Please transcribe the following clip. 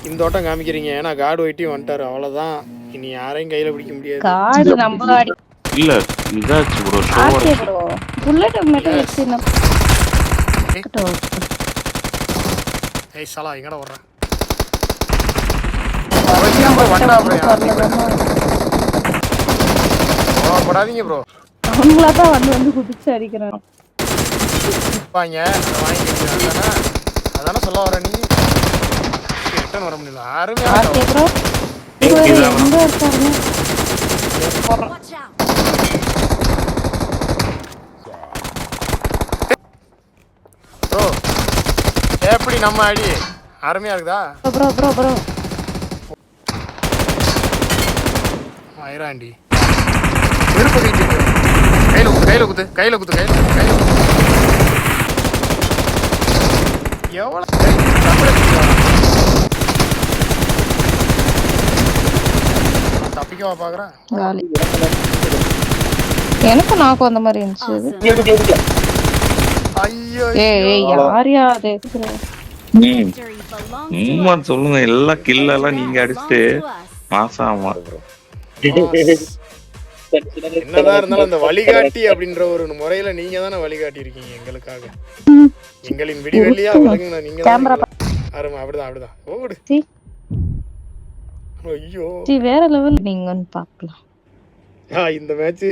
இந்த ஓட்டம் காமிக்கிறீங்க ஏன்னா கார்டு வெட்டி வந்துட்டாரு அவ்வளவுதான். இனி யாரையும் கையில பிடிக்க முடியாது. கார்டு நம்ம அடி இல்ல இதாச்சு ப்ரோ ஆர்கே ப்ரோ புல்லட் மட்டும் வச்சு ஏய் சலா எங்கடா வர்ற? படாதீங்க ப்ரோ. அவங்களா தான் வந்து குதிச்சு அடிக்கிறாங்க. வாங்க வாங்கிட்டு அதானே சொல்ல வர நீ. ரிட்டர்ன் வர முடியல. அருமையா ஆர்கே ப்ரோ எங்க இருக்காங்க? ப்ரோ எப்படி நம்ம அடி அருமையா இருக்குதா? ப்ரோ ப்ரோ ப்ரோ ஆயிராண்டி வெறுப்பு கையில குத்து கையில குத்து எவ்வளோ தப்பிக்கவா பாக்குறேன். எனக்கு நாக்கு அந்த மாதிரி இருந்துச்சு. ஐயோ யாரையா அது சொல்லுங்க எல்லாம் கில்ல எல்லாம் நீங்க அடிச்சுட்டு மாசாமா என்னதான் இருந்தாலும் அந்த வழிகாட்டி அப்படின்ற ஒரு முறையில நீங்க தானே வழிகாட்டி இருக்கீங்க எங்களுக்காக. எங்களின் விடிவெள்ளியா விளங்குன நீங்க தான். அருமை அப்படிதான் ஓடு. ஐயோ வேற லெவல் நீங்க பாக்கலாம் இந்த மேட்ச்